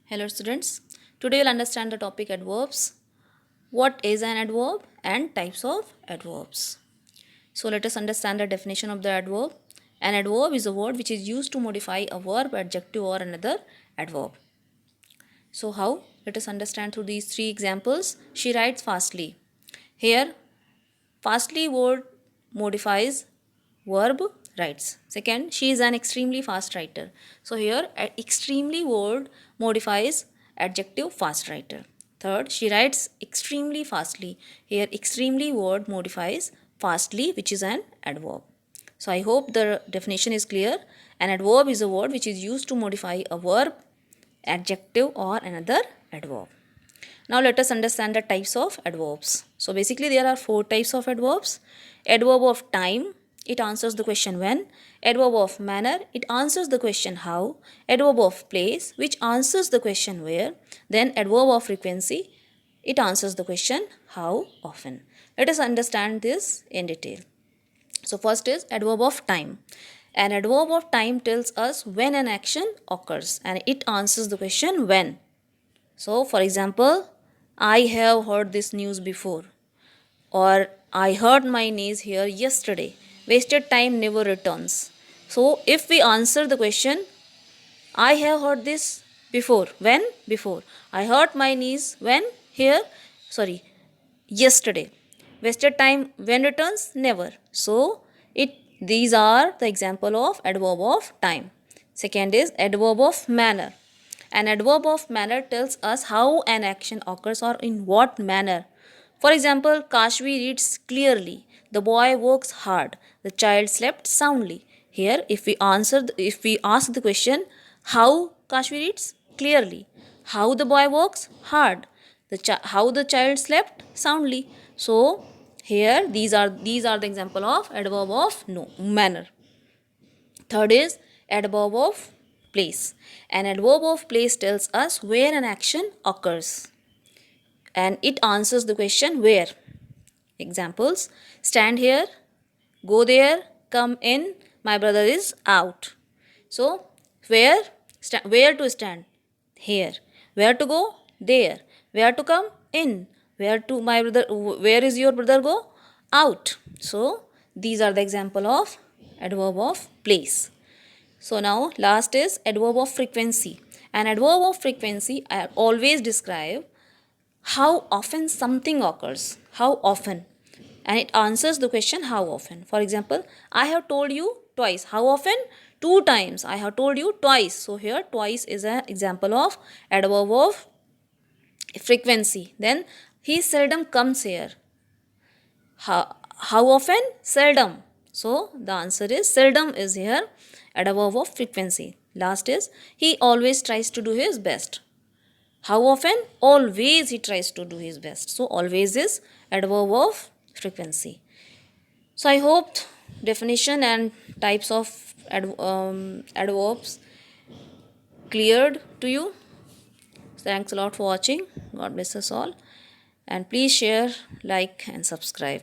Hello students, today we'll understand the topic adverbs. What is an adverb and types of adverbs. So let us understand the definition of the adverb. An adverb is a word which is used to modify a verb, adjective or another adverb. So how? Let us understand through these three examples. She writes fastly. Here, fastly word modifies verb writes. Second, she is an extremely fast writer. So here extremely word modifies adjective fast writer. Third, she writes extremely fastly. Here extremely word modifies fastly, which is an adverb. So I hope the definition is clear. An adverb is a word which is used to modify a verb, adjective or another adverb. Now let us understand the types of adverbs. So basically there are four types of adverbs. Adverb of time, it answers the question when. Adverb of manner, it answers the question how. Adverb of place, which answers the question where. Then adverb of frequency, it answers the question how often. Let us understand this in detail. So first is adverb of time. An adverb of time tells us when an action occurs and it answers the question when. So for example, I have heard this news before, or I hurt my knees here yesterday. Wasted time never returns. So if we answer the question, I have heard this before. When? Before. I hurt my knees when? Here? Sorry, yesterday. Wasted time when returns? Never. So these are the example of adverb of time. Second is adverb of manner. An adverb of manner tells us how an action occurs or in what manner. For example, Kashvi reads clearly. The boy works hard. The child slept soundly. Here, if we ask the question, how Kashvi reads clearly, how the boy works hard, how the child slept soundly. So here these are the example of adverb of no manner. Third is adverb of place. An adverb of place tells us where an action occurs and it answers the question where. Examples: stand here, go there, come in, my brother is out. So where to stand? Here. Where to go? There. Where to come? In. Where is your brother go? Out. So these are the example of adverb of place. So now last is adverb of frequency. An adverb of frequency I always describe how often something occurs. How often? And it answers the question how often. For example, I have told you twice. How often? Two times. I have told you twice. So here twice is an example of adverb of frequency. Then he seldom comes here. How often? Seldom. So the answer is seldom is here adverb of frequency. Last is he always tries to do his best. How often? Always he tries to do his best. So always is adverb of frequency. So I hope definition and types of adverbs cleared to you. Thanks a lot for watching. God bless us all. And please share, like and subscribe.